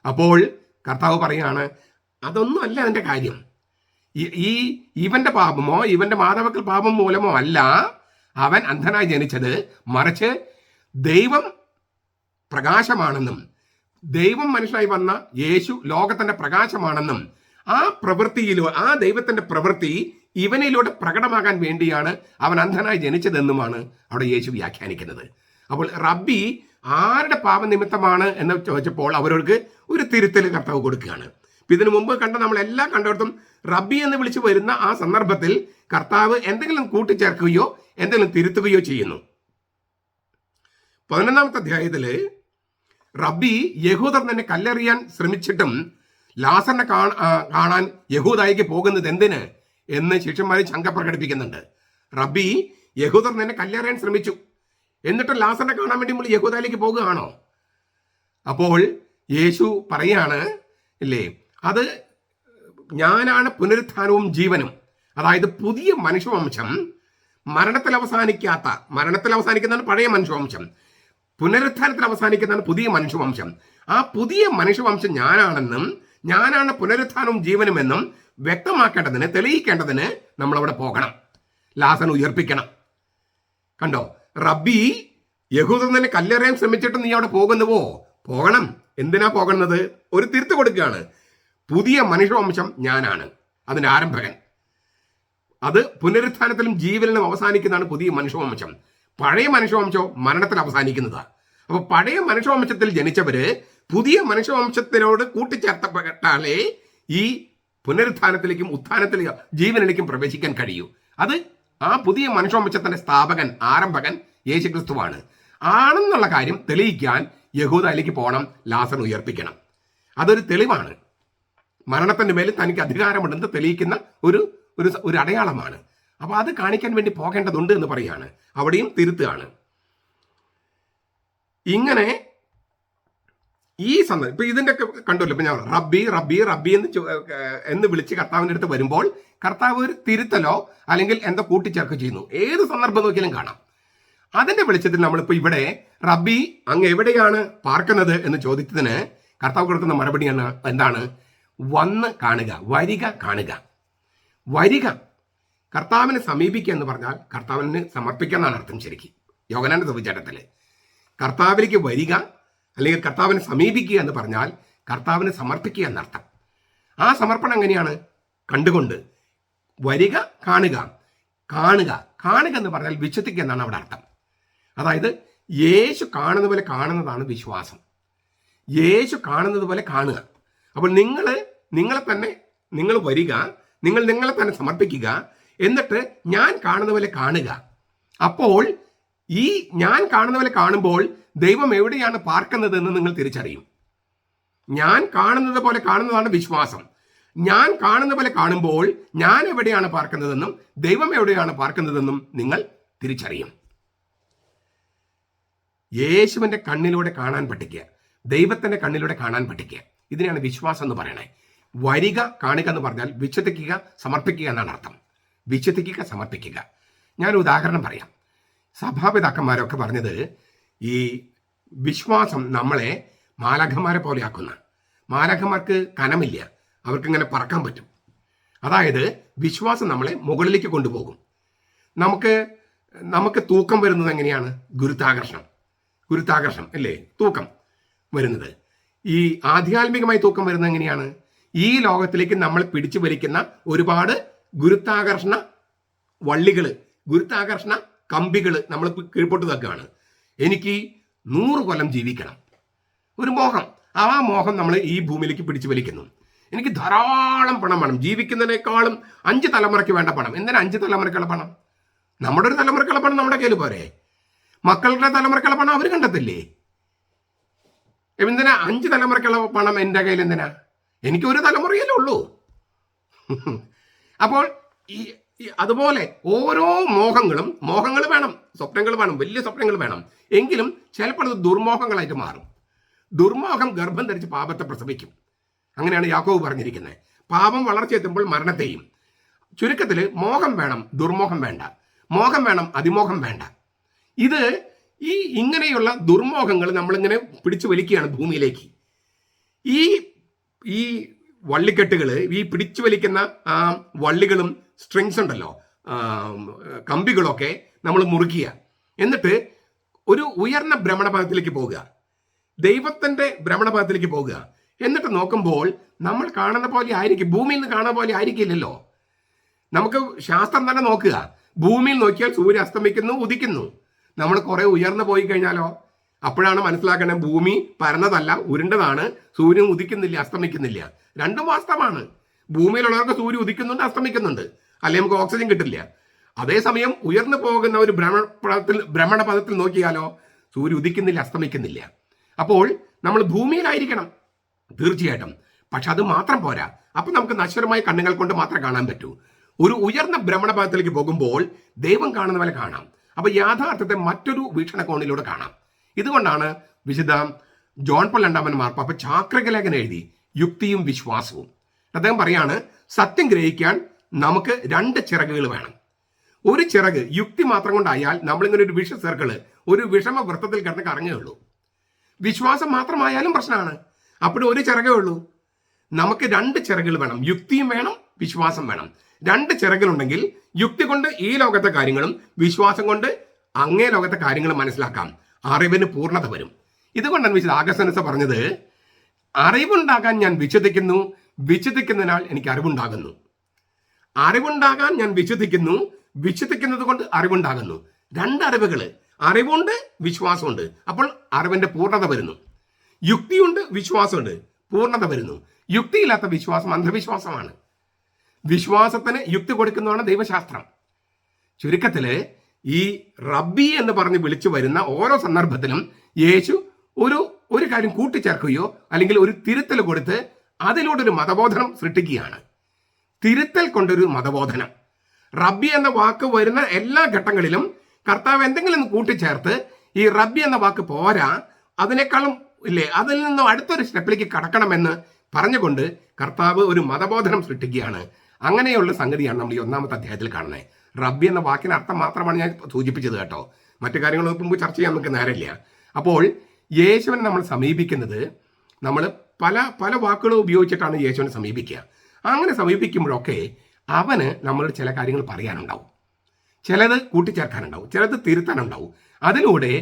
അപ്പോൾ കർത്താവ് പറയാണ്, അതൊന്നും അല്ല അതിന്റെ കാര്യം. ഇവന്റെ പാപമോ ഇവന്റെ മാതാപിതാക്കൾ പാപം മൂലമോ അല്ല അവൻ അന്ധനായി ജനിച്ചത്, മറിച്ച് ദൈവം പ്രകാശമാണെന്നും ദൈവം മനുഷ്യനായി വന്ന യേശു ലോകത്തിന്റെ പ്രകാശമാണെന്നും ആ ദൈവത്തിന്റെ പ്രവൃത്തി ഇവനിലൂടെ പ്രകടമാകാൻ വേണ്ടിയാണ് അവൻ അന്ധനായി ജനിച്ചതെന്നുമാണ് അവിടെ യേശു വ്യാഖ്യാനിക്കുന്നത്. അപ്പോൾ റബ്ബി ആരുടെ പാപനിമിത്തമാണ് എന്ന് ചോദിച്ചപ്പോൾ അവർക്ക് ഒരു തിരുത്തൽ കർത്താവ് കൊടുക്കുകയാണ്. ഇതിനു മുമ്പ് നമ്മളെല്ലാം കണ്ടിടത്തും റബ്ബി എന്ന് വിളിച്ചു വരുന്ന ആ സന്ദർഭത്തിൽ കർത്താവ് എന്തെങ്കിലും കൂട്ടിച്ചേർക്കുകയോ എന്തെങ്കിലും തിരുത്തുകയോ ചെയ്യുന്നു. 11-ാമത്തെ അധ്യായത്തില് റബ്ബി യഹൂദർ തന്നെ കല്ലെറിയാൻ ശ്രമിച്ചിട്ടും ലാസറിനെ കാണാൻ യഹൂദായിക്ക് പോകുന്നത് എന്തിന് എന്ന് ശിഷ്യന്മാരെ ശങ്ക പ്രകടിപ്പിക്കുന്നുണ്ട്. റബ്ബി യഹൂദർ തന്നെ കല്ലെറിയാൻ ശ്രമിച്ചു, എന്നിട്ട് ലാസറിനെ കാണാൻ വേണ്ടി യഹൂദായിലേക്ക് പോകുകയാണോ? അപ്പോൾ യേശു പറയാണ്, ഇല്ലേ, അത് ഞാനാണ് പുനരുത്ഥാനവും ജീവനും. അതായത് പുതിയ മനുഷ്യവംശം മരണത്തിൽ അവസാനിക്കുന്നതാണ് പഴയ മനുഷ്യവംശം, പുനരുത്ഥാനത്തിൽ അവസാനിക്കുന്നതാണ് പുതിയ മനുഷ്യവംശം. ആ പുതിയ മനുഷ്യവംശം ഞാനാണെന്നും ഞാനാണ് പുനരുത്ഥാനവും ജീവനുമെന്നും വ്യക്തമാക്കേണ്ടതിന്, തെളിയിക്കേണ്ടതിന് നമ്മളവിടെ പോകണം, ലാസറിനെ ഉയർപ്പിക്കണം. കണ്ടോ, റബ്ബി യഹൂദർ തന്നെ കല്ലെറിയാൻ ശ്രമിച്ചിട്ട് നീ അവിടെ പോകുന്നുവോ? പോകണം. എന്തിനാ പോകുന്നത്? ഒരു തിരുത്ത് കൊടുക്കുകയാണ്. പുതിയ മനുഷ്യവംശം ഞാനാണ് അതിന്റെ ആരംഭകൻ. അത് പുനരുത്ഥാനത്തിലും ജീവനിലും അവസാനിക്കുന്നതാണ് പുതിയ മനുഷ്യവംശം. പഴയ മനുഷ്യവംശം മരണത്തിൽ അവസാനിക്കുന്നതാണ്. അപ്പൊ പഴയ മനുഷ്യവംശത്തിൽ ജനിച്ചവര് പുതിയ മനുഷ്യവംശത്തിനോട് കൂട്ടിച്ചേർത്തപ്പെട്ടാലേ ഈ പുനരുത്ഥാനത്തിലേക്കും ഉത്ഥാനത്തിലേക്കും ജീവനിലേക്കും പ്രവേശിക്കാൻ കഴിയൂ. അത് ആ പുതിയ മനുഷ്യവംശത്തിന്റെ സ്ഥാപകൻ, ആരംഭകൻ യേശുക്രിസ്തുവാണ്. ആണെന്നുള്ള കാര്യം തെളിയിക്കാൻ യഹൂദയിലേക്ക് പോകണം, ലാസറിനെ ഉയർപ്പിക്കണം. അതൊരു തെളിവാണ്. മരണത്തിന്റെ മേലിൽ തനിക്ക് അധികാരമുണ്ടെന്ന് തെളിയിക്കുന്ന ഒരു അടയാളമാണ്. അപ്പൊ അത് കാണിക്കാൻ വേണ്ടി പോകേണ്ടതുണ്ട് എന്ന് പറയാണ്. അവിടെയും തിരുത്തുകയാണ്. ഇങ്ങനെ ഈ സന്ദർഭം ഇപ്പൊ ഇതിന്റെ കണ്ടല്ലോ. ഇപ്പൊ ഞാൻ റബ്ബി റബ്ബി റബ്ബി എന്ന് വിളിച്ച് കർത്താവിന്റെ അടുത്ത് വരുമ്പോൾ കർത്താവ് ഒരു തിരുത്തലോ അല്ലെങ്കിൽ എന്തോ കൂട്ടിച്ചേർക്കോ ചെയ്യുന്നു. ഏത് സന്ദർഭം നോക്കിയാലും കാണാം. അതിന്റെ വെളിച്ചത്തിൽ നമ്മളിപ്പോ ഇവിടെ റബ്ബി അങ്ങ് എവിടെയാണ് പാർക്കുന്നത് എന്ന് ചോദിച്ചതിന് കർത്താവ് കൊടുക്കുന്ന മറുപടിയാണ് എന്താണ്? വന്ന് കാണുക, വരിക, കാണുക, വരിക. കർത്താവിനെ സമീപിക്കുക എന്ന് പറഞ്ഞാൽ കർത്താവിന് സമർപ്പിക്കുക എന്നാണ് അർത്ഥം. ശരിക്കും യോഹന്നാന്റെ സുവിശേഷത്തില് കർത്താവിലേക്ക് വരിക അല്ലെങ്കിൽ കർത്താവിനെ സമീപിക്കുക എന്ന് പറഞ്ഞാൽ കർത്താവിനെ സമർപ്പിക്കുക എന്നർത്ഥം. ആ സമർപ്പണം എങ്ങനെയാണ്? കണ്ടുകൊണ്ട് വരിക, കാണുക. കാണുക. കാണുക എന്ന് പറഞ്ഞാൽ വിശ്വസിക്കുക എന്നാണ് അവിടെ അർത്ഥം. അതായത് യേശു കാണുന്ന പോലെ കാണുന്നതാണ് വിശ്വാസം. യേശു കാണുന്നത് പോലെ കാണുക. അപ്പോൾ നിങ്ങൾ വരിക, നിങ്ങളെ തന്നെ സമർപ്പിക്കുക, എന്നിട്ട് ഞാൻ കാണുന്ന പോലെ കാണുക. അപ്പോൾ ഈ ഞാൻ കാണുന്ന പോലെ കാണുമ്പോൾ ദൈവം എവിടെയാണ് പാർക്കുന്നതെന്ന് നിങ്ങൾ തിരിച്ചറിയും. ഞാൻ കാണുന്നത് പോലെ കാണുന്നതാണ് വിശ്വാസം. ഞാൻ കാണുന്ന പോലെ കാണുമ്പോൾ ഞാൻ എവിടെയാണ് പാർക്കുന്നതെന്നും ദൈവം എവിടെയാണ് പാർക്കുന്നതെന്നും നിങ്ങൾ തിരിച്ചറിയും. യേശുവിന്റെ കണ്ണിലൂടെ കാണാൻ പഠിക്കുക, ദൈവത്തിന്റെ കണ്ണിലൂടെ കാണാൻ പഠിക്കുക. ഇതിനെയാണ് വിശ്വാസം എന്ന് പറയണേ. വരിക, കാണുക എന്ന് പറഞ്ഞാൽ വിശ്വസിക്കുക, സമർപ്പിക്കുക എന്നാണ് അർത്ഥം. വിശ്വസിക്കുക, സമർപ്പിക്കുക. ഞാൻ ഉദാഹരണം പറയാം. സഭാപിതാക്കന്മാരൊക്കെ പറഞ്ഞത് ഈ വിശ്വാസം നമ്മളെ മാലാഖമാരെ പോലെ ആക്കുന്ന. മാലാഖമാർക്ക് കനമില്ല, അവർക്കിങ്ങനെ പറക്കാൻ പറ്റും. അതായത് വിശ്വാസം നമ്മളെ മുകളിലേക്ക് കൊണ്ടുപോകും. നമുക്ക് തൂക്കം വരുന്നത് എങ്ങനെയാണ്? ഗുരുത്വാകർഷണം അല്ലേ തൂക്കം വരുന്നത്. ഈ ആധ്യാത്മികമായി തൂക്കം വരുന്നത് എങ്ങനെയാണ്? ഈ ലോകത്തിലേക്ക് നമ്മൾ പിടിച്ചു വലിക്കുന്ന ഒരുപാട് ഗുരുത്വാകർഷണ വള്ളികൾ, ഗുരുത്വാകർഷണ കമ്പികൾ നമ്മൾ കീഴ്പോട്ട് തക്കുകയാണ്. എനിക്ക് 100 കൊല്ലം ജീവിക്കണം, ഒരു മോഹം. ആ മോഹം നമ്മൾ ഈ ഭൂമിയിലേക്ക് പിടിച്ചു വലിക്കുന്നു. എനിക്ക് ധാരാളം പണം വേണം, ജീവിക്കുന്നതിനേക്കാളും 5 തലമുറയ്ക്ക് വേണ്ട പണം. എന്തിനാ 5 തലമുറയ്ക്കുള്ള പണം? നമ്മുടെ ഒരു തലമുറയ്ക്കുള്ള പണം നമ്മുടെ കയ്യിൽ പോരെ? മക്കളുടെ തലമുറയ്ക്കുള്ള പണം അവർ കണ്ടെത്തില്ലേ? എന്തിനാ 5 തലമുറയ്ക്കുള്ള പണം എൻ്റെ കയ്യിൽ? എന്തിനാ? എനിക്ക് ഒരു തലമുറയല്ലേ ഉള്ളൂ. അപ്പോൾ അതുപോലെ ഓരോ മോഹങ്ങൾ വേണം, സ്വപ്നങ്ങൾ വേണം, വലിയ സ്വപ്നങ്ങൾ വേണം. എങ്കിലും ചിലപ്പോൾ അത് ദുർമോഹങ്ങളായിട്ട് മാറും. ദുർമോഹം ഗർഭം ധരിച്ച് പാപത്തെ പ്രസവിക്കും. അങ്ങനെയാണ് യാക്കോബ് പറഞ്ഞിരിക്കുന്നത്. പാപം വളർച്ചയെത്തുമ്പോൾ മരണത്തെയും. ചുരുക്കത്തിൽ മോഹം വേണം, ദുർമോഹം വേണ്ട. മോഹം വേണം, അതിമോഹം വേണ്ട. ഇത് ഇങ്ങനെയുള്ള ദുർമോഹങ്ങൾ നമ്മളിങ്ങനെ പിടിച്ചു വലിക്കുകയാണ് ഭൂമിയിലേക്ക്. ഈ വള്ളിക്കെട്ടുകൾ, ഈ പിടിച്ചു വലിക്കുന്ന വള്ളികളും സ്ട്രിങ്സ് ഉണ്ടല്ലോ, കമ്പികളൊക്കെ നമ്മൾ മുറുക്കുക. എന്നിട്ട് ഒരു ഉയർന്ന ഭ്രമണപഥത്തിലേക്ക് പോകുക, ദൈവത്തിന്റെ ഭ്രമണപഥത്തിലേക്ക് പോകുക. എന്നിട്ട് നോക്കുമ്പോൾ നമ്മൾ കാണുന്ന പോലെ ആയിരിക്കും, ഭൂമിയിൽ നിന്ന് കാണുന്ന പോലെ ആയിരിക്കില്ലല്ലോ. നമുക്ക് ശാസ്ത്രം തന്നെ നോക്കുക. ഭൂമിയിൽ നോക്കിയാൽ സൂര്യൻ അസ്തമിക്കുന്നു, ഉദിക്കുന്നു. നമ്മൾ കുറെ ഉയർന്നു പോയി കഴിഞ്ഞാലോ, അപ്പോഴാണ് മനസ്സിലാക്കേണ്ടത് ഭൂമി പരന്നതല്ല, ഉരുണ്ടതാണ്. സൂര്യൻ ഉദിക്കുന്നില്ല, അസ്തമിക്കുന്നില്ല. രണ്ടും വാസ്തവമാണ്. ഭൂമിയിലുള്ളവർക്ക് സൂര്യൻ ഉദിക്കുന്നുണ്ട്, അസ്തമിക്കുന്നുണ്ട്, അല്ലെങ്കിൽ നമുക്ക് ഓക്സിജൻ കിട്ടില്ല. അതേസമയം ഉയർന്നു പോകുന്ന ഒരു ഭ്രമണപഥത്തിൽ നോക്കിയാലോ സൂര്യൻ ഉദിക്കുന്നില്ല, അസ്തമിക്കുന്നില്ല. അപ്പോൾ നമ്മൾ ഭൂമിയിലായിരിക്കണം തീർച്ചയായിട്ടും. പക്ഷെ അത് മാത്രം പോരാ. അപ്പൊ നമുക്ക് നശ്വരമായ കണ്ണുകൾ കൊണ്ട് മാത്രമേ കാണാൻ പറ്റൂ. ഒരു ഉയർന്ന ഭ്രമണപഥത്തിലേക്ക് പോകുമ്പോൾ ദൈവം കാണുന്ന പോലെ കാണാം. അപ്പൊ യാഥാർത്ഥ്യത്തെ മറ്റൊരു വീക്ഷണകോണിലൂടെ കാണാം. ഇതുകൊണ്ടാണ് വിശുദ്ധ ജോൺ പോൾ രണ്ടാമൻ മാർപ്പാപ്പ ചാക്രികലേഖനം എഴുതി യുക്തിയും വിശ്വാസവും. അദ്ദേഹം പറയാണ്, സത്യം ഗ്രഹിക്കാൻ നമുക്ക് 2 ചിറകുകൾ വേണം. ഒരു ചിറക് യുക്തി മാത്രം കൊണ്ടായാൽ നമ്മളിങ്ങനെ ഒരു വിഷ സർക്കിള്, ഒരു വിഷമ വൃത്തത്തിൽ കിടന്ന് കറങ്ങുകയുള്ളൂ. വിശ്വാസം മാത്രമായാലും പ്രശ്നമാണ്. അപ്പോഴും ഒരു ചിറകേ ഉള്ളൂ. നമുക്ക് 2 ചിറകുകൾ വേണം, യുക്തിയും വേണം, വിശ്വാസം വേണം. 2 ചിറകുകളുണ്ടെങ്കിൽ യുക്തി കൊണ്ട് ഈ ലോകത്തെ കാര്യങ്ങളും വിശ്വാസം കൊണ്ട് അങ്ങേ ലോകത്തെ കാര്യങ്ങളും മനസ്സിലാക്കാം. അറിവിന് പൂർണ്ണത വരും. ഇതുകൊണ്ടാണ് വിശുദ്ധ ആഗസ്തീനോസ് പറഞ്ഞത്, അറിവുണ്ടാകാൻ ഞാൻ വിശ്വസിക്കുന്നു, വിശ്വസിക്കുന്നതിനാൽ എനിക്ക് അറിവുണ്ടാകുന്നു. അറിവുണ്ടാകാൻ ഞാൻ വിശ്വസിക്കുന്നു, വിശ്വസിക്കുന്നത് കൊണ്ട് അറിവുണ്ടാകുന്നു. 2 അറിവുകൾ, അറിവുണ്ട്, വിശ്വാസമുണ്ട്. അപ്പോൾ അറിവിന്റെ പൂർണ്ണത വരുന്നു. യുക്തിയുണ്ട്, വിശ്വാസമുണ്ട്, പൂർണ്ണത വരുന്നു. യുക്തിയില്ലാത്ത വിശ്വാസം അന്ധവിശ്വാസമാണ്. വിശ്വാസത്തിന് യുക്തി കൊടുക്കുന്നതാണ് ദൈവശാസ്ത്രം. ചുരുക്കത്തില് ഈ റബ്ബി എന്ന് പറഞ്ഞ് വിളിച്ചു വരുന്ന ഓരോ സന്ദർഭത്തിലും യേശു ഒരു കാര്യം കൂട്ടിച്ചേർക്കുകയോ അല്ലെങ്കിൽ ഒരു തിരുത്തൽ കൊടുത്ത് അതിലൂടെ ഒരു മതബോധനം സൃഷ്ടിക്കുകയാണ്. തിരുത്തൽ കൊണ്ടൊരു മതബോധനം. റബ്ബി എന്ന വാക്ക് വരുന്ന എല്ലാ ഘട്ടങ്ങളിലും കർത്താവ് എന്തെങ്കിലും കൂട്ടിച്ചേർത്ത് ഈ റബ്ബി എന്ന വാക്ക് പോരാ, അതിനേക്കാളും ഇല്ലേ, അതിൽ നിന്നും അടുത്തൊരു സ്റ്റെപ്പിലേക്ക് കടക്കണമെന്ന് പറഞ്ഞുകൊണ്ട് കർത്താവ് ഒരു മതബോധനം സൃഷ്ടിക്കുകയാണ്. അങ്ങനെയുള്ള സംഗതിയാണ് നമ്മൾ ഈ 1-ാമത്തെ അധ്യായത്തിൽ കാണുന്നത്. റബ്ബി എന്ന വാക്കിന് അർത്ഥം മാത്രമാണ് ഞാൻ സൂചിപ്പിച്ചത് കേട്ടോ. മറ്റു കാര്യങ്ങൾ മുമ്പ് ചർച്ച ചെയ്യാൻ നമുക്ക് നേരമില്ല. അപ്പോൾ യേശുവിനെ നമ്മൾ സമീപിക്കുന്നത് നമ്മൾ പല വാക്കുകൾ ഉപയോഗിച്ചിട്ടാണ് യേശുവിനെ സമീപിക്കുക. അങ്ങനെ സമീപിക്കുമ്പോഴൊക്കെ അവന് നമ്മളോട് ചില കാര്യങ്ങൾ പറയാനുണ്ടാവും, ചിലത് കൂട്ടിച്ചേർക്കാനുണ്ടാവും, ചിലത് തിരുത്താനുണ്ടാവും. അതിലൂടെ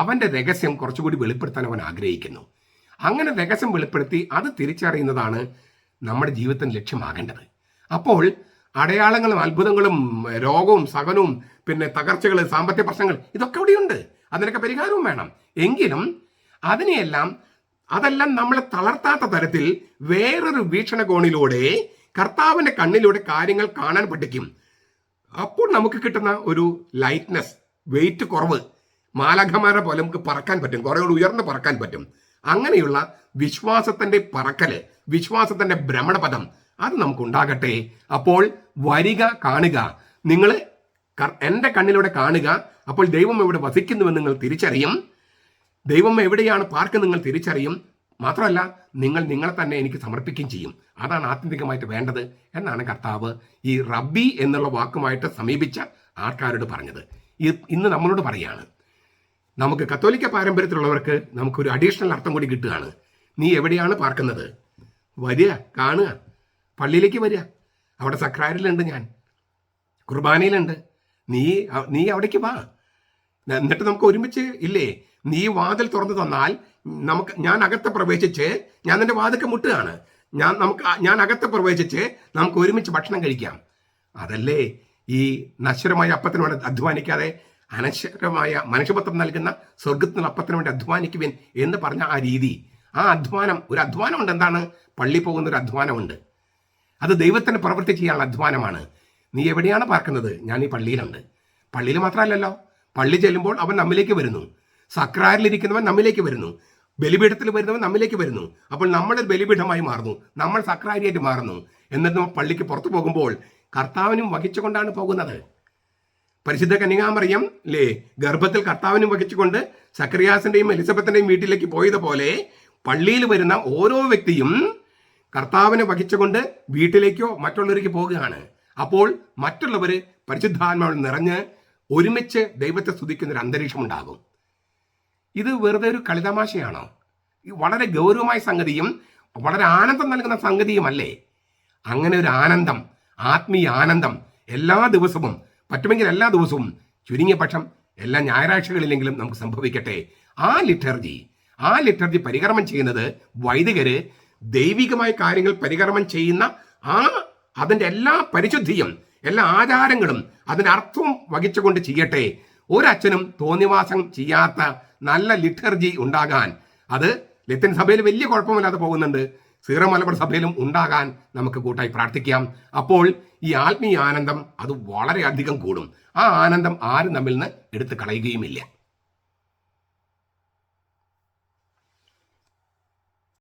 അവന്റെ രഹസ്യം കുറച്ചുകൂടി വെളിപ്പെടുത്താൻ അവൻ ആഗ്രഹിക്കുന്നു. അങ്ങനെ രഹസ്യം വെളിപ്പെടുത്തി അത് തിരിച്ചറിയുന്നതാണ് നമ്മുടെ ജീവിതത്തിന് ലക്ഷ്യമാകേണ്ടത്. അപ്പോൾ അടയാളങ്ങളും അത്ഭുതങ്ങളും രോഗവും സകനവും പിന്നെ തകർച്ചകൾ, സാമ്പത്തിക പ്രശ്നങ്ങൾ, ഇതൊക്കെ ഇവിടെയുണ്ട്. അതിനൊക്കെ പരിഹാരവും വേണം. എങ്കിലും അതെല്ലാം നമ്മളെ തളർത്താത്ത തരത്തിൽ വേറൊരു വീക്ഷണകോണിലൂടെ കർത്താവിന്റെ കണ്ണിലൂടെ കാര്യങ്ങൾ കാണാൻ പഠിക്കും. അപ്പോൾ നമുക്ക് കിട്ടുന്ന ഒരു ലൈറ്റ്നെസ്, വെയിറ്റ് കുറവ്, മാലാഖമാരെ പോലെ നമുക്ക് പറക്കാൻ പറ്റും, കുറെ കൂടി ഉയർന്ന് പറക്കാൻ പറ്റും. അങ്ങനെയുള്ള വിശ്വാസത്തിന്റെ പറക്കല്, വിശ്വാസത്തിന്റെ ഭ്രമണപഥം അത് നമുക്കുണ്ടാകട്ടെ. അപ്പോൾ വരിക, കാണുക, നിങ്ങൾ എൻ്റെ കണ്ണിലൂടെ കാണുക. അപ്പോൾ ദൈവം എവിടെ വസിക്കുന്നുവെന്ന് നിങ്ങൾ തിരിച്ചറിയും. ദൈവം എവിടെയാണ് പാർക്ക് നിങ്ങൾ തിരിച്ചറിയും. മാത്രമല്ല, നിങ്ങളെ തന്നെ എനിക്ക് സമർപ്പിക്കുകയും ചെയ്യും. അതാണ് ആത്യന്തികമായിട്ട് വേണ്ടത് എന്നാണ് കർത്താവ് ഈ റബ്ബി എന്നുള്ള വാക്കുമായിട്ട് സമീപിച്ച ആൾക്കാരോട് പറഞ്ഞത്. ഇന്ന് നമ്മളോട് പറയാണ്. നമുക്ക് കത്തോലിക്ക പാരമ്പര്യത്തിലുള്ളവർക്ക് നമുക്കൊരു അഡീഷണൽ അർത്ഥം കൂടി കിട്ടുകയാണ്. നീ എവിടെയാണ് പാർക്കുന്നത്? വരിക, കാണുക, പള്ളിയിലേക്ക് വരിക. അവിടെ സക്രാരിലുണ്ട്, ഞാൻ കുർബാനയിലുണ്ട്. നീ അവിടേക്ക് വാ. എന്നിട്ട് നമുക്ക് ഒരുമിച്ച് ഇല്ലേ, നീ വാതിൽ തുറന്നു തന്നാൽ ഞാൻ അകത്ത് പ്രവേശിച്ച്, ഞാൻ നിന്റെ വാതിൽക്ക് മുട്ടുകയാണ്, ഞാൻ അകത്ത് പ്രവേശിച്ച് നമുക്ക് ഒരുമിച്ച് ഭക്ഷണം കഴിക്കാം. അതല്ലേ ഈ നശ്വരമായ അപ്പത്തിന് വേണ്ടി അധ്വാനിക്കാതെ അനശ്വരമായ മനുഷ്യപത്രം നൽകുന്ന സ്വർഗത്തിനുള്ള അപ്പത്തിന് വേണ്ടി അധ്വാനിക്കുവിൻ എന്ന് പറഞ്ഞ ആ രീതി, ആ അധ്വാനം, ഒരു അധ്വാനമുണ്ട്. എന്താണ്? പള്ളി പോകുന്ന ഒരു അധ്വാനമുണ്ട്. അത് ദൈവത്തിന് പ്രവൃത്തി ചെയ്യാനുള്ള അധ്വാനമാണ്. നീ എവിടെയാണ് പാർക്കുന്നത്? ഞാൻ ഈ പള്ളിയിലുണ്ട്. പള്ളിയിൽ മാത്രമല്ലല്ലോ, പള്ളി ചെല്ലുമ്പോൾ അവൻ നമ്മിലേക്ക് വരുന്നു, സക്രാരിലിരിക്കുന്നവൻ നമ്മിലേക്ക് വരുന്നു, ബലിപീഠത്തിൽ വരുന്നവൻ നമ്മിലേക്ക് വരുന്നു. അപ്പോൾ നമ്മൾ ബലിപീഠമായി മാറുന്നു, നമ്മൾ സക്രാരിയായിട്ട് മാറുന്നു. എന്നിട്ട് നമ്മൾ പള്ളിക്ക് പുറത്തു പോകുമ്പോൾ കർത്താവിനും വഹിച്ചുകൊണ്ടാണ് പോകുന്നത്. പരിശുദ്ധ കന്യകാമറിയം ഗർഭത്തിൽ കർത്താവിനും വഹിച്ചുകൊണ്ട് സക്രിയാസിന്റെയും എലിസബത്തിന്റെയും വീട്ടിലേക്ക് പോയതുപോലെ പള്ളിയിൽ വരുന്ന ഓരോ വ്യക്തിയും കർത്താവിനെ വഹിച്ചുകൊണ്ട് വീട്ടിലേക്കോ മറ്റുള്ളവർക്ക് പോകുകയാണ്. അപ്പോൾ മറ്റുള്ളവർ പരിശുദ്ധാത്മാവിൽ നിറഞ്ഞ് ഒരുമിച്ച് ദൈവത്തെ സ്തുതിക്കുന്ന ഒരു അന്തരീക്ഷം ഉണ്ടാകും. ഇത് വെറുതെ ഒരു കളിതമാശയാണോ? വളരെ ഗൗരവമായ സംഗതിയും വളരെ ആനന്ദം നൽകുന്ന സംഗതിയുമല്ലേ? അങ്ങനെ ഒരു ആനന്ദം, ആത്മീയ ആനന്ദം എല്ലാ ദിവസവും, പറ്റുമെങ്കിൽ എല്ലാ ദിവസവും, ചുരുങ്ങിയ പക്ഷം എല്ലാ ഞായറാഴ്ചകളിലെങ്കിലും നമുക്ക് സംഭവിക്കട്ടെ. ആ ലിറ്റർജി പരികർമ്മം ചെയ്യുന്നത് വൈദികര് ദൈവികമായ കാര്യങ്ങൾ പരികർമ്മം ചെയ്യുന്ന അതിൻ്റെ എല്ലാ പരിശുദ്ധിയും എല്ലാ ആചാരങ്ങളും അതിൻ്റെ അർത്ഥവും വഹിച്ചുകൊണ്ട് ചെയ്യട്ടെ. ഒരച്ഛനും തോന്നിവാസം ചെയ്യാത്ത നല്ല ലിറ്റർജി ഉണ്ടാകാൻ, അത് ലത്തീൻ സഭയിൽ വലിയ കുഴപ്പമില്ലാതെ പോകുന്നുണ്ട്, സീറോ മലബാർ സഭയിലും ഉണ്ടാകാൻ നമുക്ക് കൂട്ടായി പ്രാർത്ഥിക്കാം. അപ്പോൾ ഈ ആത്മീയ ആനന്ദം അത് വളരെ അധികം കൂടും. ആ ആനന്ദം ആരും നമ്മിൽ നിന്ന് എടുത്തു കളയുകയുമില്ല.